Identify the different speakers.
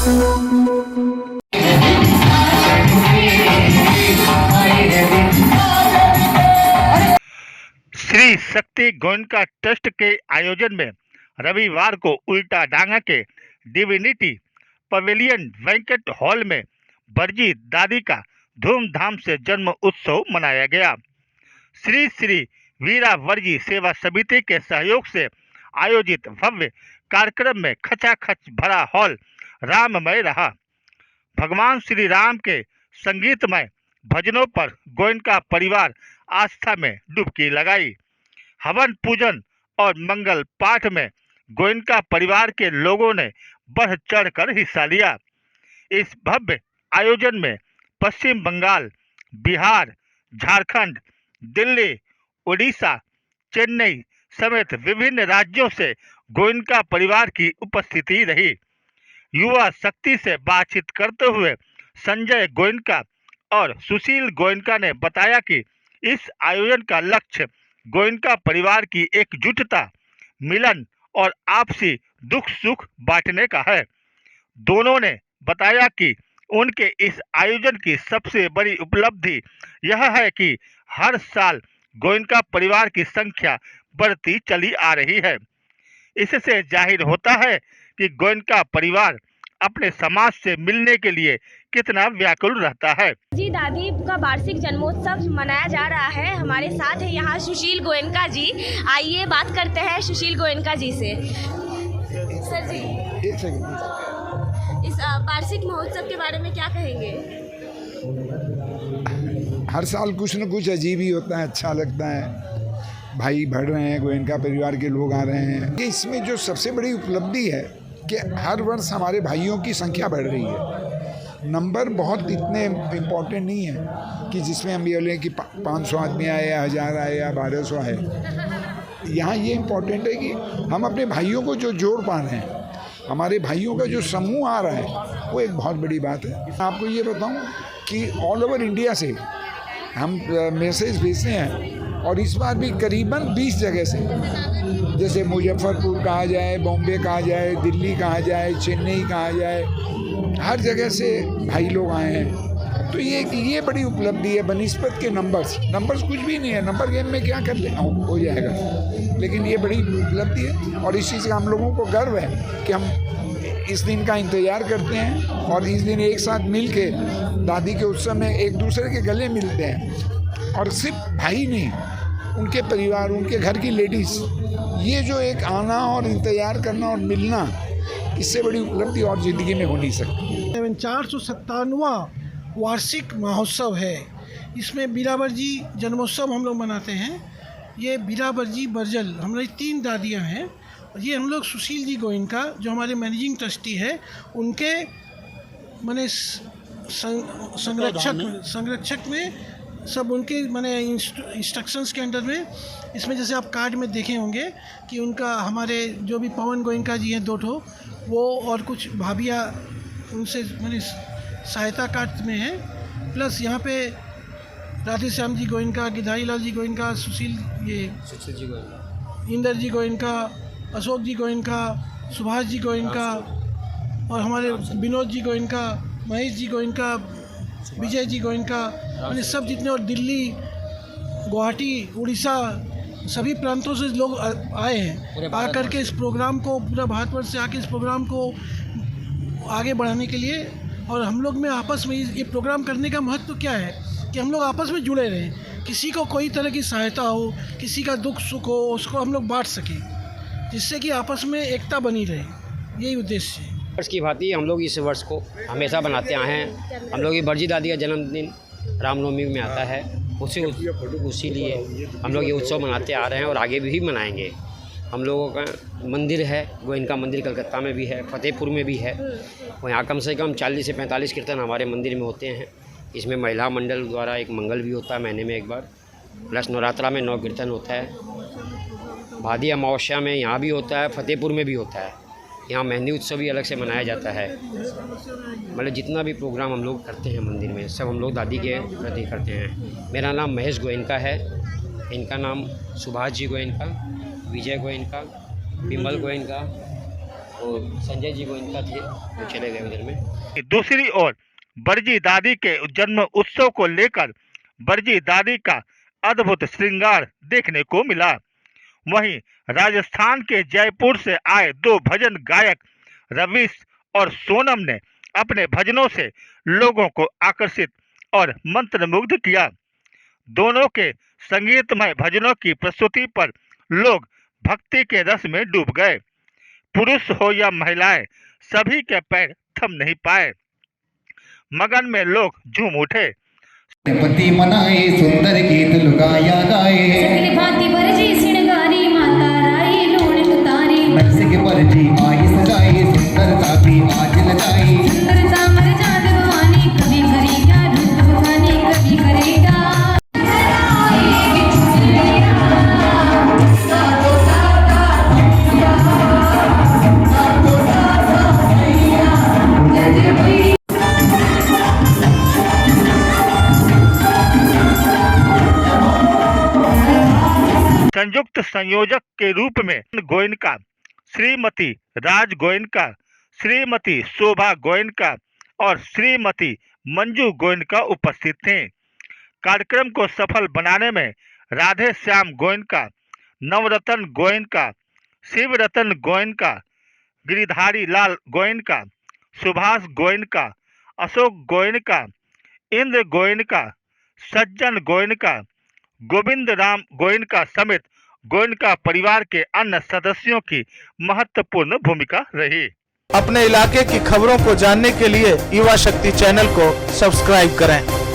Speaker 1: Shri Shakti Goenka trust के आयोजन में रविवार को उल्टा डांगा के डिविनिटी पवेलियन बैंक्वेट हॉल में बरजी दादी का धूमधाम से जन्म उत्सव मनाया गया। श्री श्री वीरा वर्जी सेवा समिति के सहयोग से आयोजित भव्य कार्यक्रम में खचाखच भरा हॉल राममय रहा। भगवान श्री राम के संगीतमय भजनों पर गोयनका परिवार आस्था में डुबकी लगाई। हवन पूजन और मंगल पाठ में गोयनका परिवार के लोगों ने बढ़ चढ़कर हिस्सा लिया। इस भव्य आयोजन में पश्चिम बंगाल, बिहार, झारखंड, दिल्ली, उड़ीसा, चेन्नई समेत विभिन्न राज्यों से गोयनका परिवार की उपस्थिति रही। युवा शक्ति से बातचीत करते हुए संजय गोयनका और सुशील गोयनका ने बताया कि इस आयोजन का लक्ष्य गोयनका परिवार की एकजुटता, मिलन और आपसी दुख सुख बांटने का है। दोनों ने बताया कि उनके इस आयोजन की सबसे बड़ी उपलब्धि यह है कि हर साल गोयनका परिवार की संख्या बढ़ती चली आ रही है। इससे जाहिर होता है कि गोयनका परिवार अपने समाज से मिलने के लिए कितना व्याकुल रहता है।
Speaker 2: जी दादी का वार्षिक जन्मोत्सव मनाया जा रहा है। हमारे साथ है यहाँ सुशील गोयनका जी। आइए बात करते हैं सुशील गोयनका जी से। सर जी,
Speaker 3: एक सेकंड।
Speaker 2: इस वार्षिक महोत्सव के बारे में क्या कहेंगे?
Speaker 3: हर साल कुछ न कुछ अजीब ही होता है, अच्छा लगता है। भाई बढ़ रहे हैं, गोयनका परिवार के लोग आ रहे हैं। इसमें जो सबसे बड़ी उपलब्धि है कि हर वर्ष हमारे भाइयों की संख्या बढ़ रही है। नंबर बहुत इतने इम्पोर्टेंट नहीं है कि जिसमें हम ये बोलें कि 500 आदमी आए या 1000 आए या 1200 आए। यहाँ ये इम्पोर्टेंट है कि हम अपने भाइयों को जो जोड़ पा रहे हैं, हमारे भाइयों का जो समूह आ रहा है, वो एक बहुत बड़ी बात है। आपको ये बताऊँ कि ऑल ओवर इंडिया से हम मैसेज भेजते हैं और इस बार भी करीबन 20 जगह से, जैसे मुजफ्फरपुर कहा जाए, बॉम्बे कहा जाए, दिल्ली कहा जाए, चेन्नई कहा जाए, हर जगह से भाई लोग आए हैं। तो ये बड़ी उपलब्धि है बनिस्बत के नंबर्स कुछ भी नहीं है। नंबर गेम में क्या कर ले हो जाएगा, लेकिन ये बड़ी उपलब्धि है और इस चीज़ का हम लोगों को गर्व है कि हम इस दिन का इंतज़ार करते हैं और इस दिन एक साथ मिल के दादी के उत्सव में एक दूसरे के गले मिलते हैं। और सिर्फ भाई नहीं, उनके परिवार, उनके घर की लेडीज़, ये जो एक आना और इंतज़ार करना और मिलना, इससे बड़ी उपलब्धि और ज़िंदगी में हो नहीं सकती।
Speaker 4: 497वां वार्षिक महोत्सव है। इसमें बीराबरजी जन्मोत्सव हम लोग मनाते हैं। ये बीराबरजी बर्जल हमारी 3 दादियाँ हैं। ये हम लोग सुशील जी गोयनका जो हमारे मैनेजिंग ट्रस्टी है, उनके माने संरक्षक में सब उनके माने इंस्ट्रक्शंस के अंडर में। इसमें जैसे आप कार्ड में देखे होंगे कि उनका हमारे जो भी पवन गोयनका जी हैं 2 ठो, वो और कुछ भाभियाँ उनसे माने सहायता कार्ड में है। प्लस यहाँ पे राधे श्याम जी गोयनका, गिधारी लाल जी गोयनका, सुशील जी गोयनका, इंदर जी गोयनका, अशोक जी गोयनका, सुभाष जी गोयनका और हमारे विनोद जी गोयनका, महेश जी गोयनका, विजय जी गोयनका, मैंने सब जितने, और दिल्ली, गुवाहाटी, उड़ीसा, सभी प्रांतों से लोग आए हैं। आकर के इस प्रोग्राम को, पूरा भारतवर्ष से आके इस प्रोग्राम को आगे बढ़ाने के लिए। और हम लोग में आपस में ये प्रोग्राम करने का महत्व क्या है कि हम लोग आपस में जुड़े रहें। किसी को कोई तरह की सहायता हो, किसी का दुख सुख हो, उसको हम लोग बांट सकें, जिससे कि आपस में एकता बनी रहे। यही उद्देश्य है।
Speaker 5: वर्ष की भांति हम लोग इस वर्ष को हमेशा बनाते आए हैं। हम लोग की बरजी दादी का जन्मदिन रामनवमी में आता है, उसी लिए हम लोग ये उत्सव मनाते आ रहे हैं और आगे भी मनाएंगे। हम लोगों का मंदिर है, गोयनका मंदिर कलकत्ता में भी है, फतेहपुर में भी है। और यहाँ कम से कम 40 से 45 कीर्तन हमारे मंदिर में होते हैं। इसमें महिला मंडल द्वारा एक मंगल भी होता है महीने में एक बार, प्लस नवरात्रा में 9 कीर्तन होता है। भादी अमावस्या में यहाँ भी होता है, फतेहपुर में भी होता है। यहाँ मेहंदी उत्सव भी अलग से मनाया जाता है। मतलब जितना भी प्रोग्राम हम लोग करते हैं मंदिर में, सब हम लोग दादी के प्रति करते हैं। मेरा नाम महेश गोयनका है, इनका नाम सुभाष जी गोयनका, विजय गोयनका, विमल गोयनका और संजय जी गोयनका थे, वो चले गए उधर में।
Speaker 1: दूसरी ओर बरजी दादी के जन्म उत्सव को लेकर बरजी दादी का अद्भुत श्रृंगार देखने को मिला। वहीं राजस्थान के जयपुर से आए दो भजन गायक रवीश और सोनम ने अपने भजनों से लोगों को आकर्षित और मंत्रमुग्ध किया। दोनों के संगीतमय भजनों की प्रस्तुति पर लोग भक्ति के रस में डूब गए। पुरुष हो या महिलाएं, सभी के पैर थम नहीं पाए। मगन में लोग झूम उठे।
Speaker 6: गणपति मनाए सुंदर गीत लुगाया गाए,
Speaker 7: सकल भांति बरजी सिंगारी माता राई लोण उतारी,
Speaker 6: नरसिंह बरजी आई सजाई सुंदरता भी आज लगाई,
Speaker 7: सुंदरता मर जात भवानी कभी करेगा रूप बखानी कभी करेगा।
Speaker 1: संयुक्त संयोजक के रूप में गोयनका, श्रीमती राज गोयनका, श्रीमती शोभा गोयनका और श्रीमती मंजू गोयनका उपस्थित थे। कार्यक्रम को सफल बनाने में राधे श्याम गोयनका, नवरत्न गोयनका, शिवरतन गोयनका, गिरिधारी लाल गोयनका, सुभाष गोयनका, अशोक गोयनका, इंद्र गोयनका, सज्जन गोयनका, गोविंद राम गोयनका समेत गोयनका परिवार के अन्य सदस्यों की महत्वपूर्ण भूमिका रही।
Speaker 8: अपने इलाके की खबरों को जानने के लिए युवा शक्ति चैनल को सब्सक्राइब करें।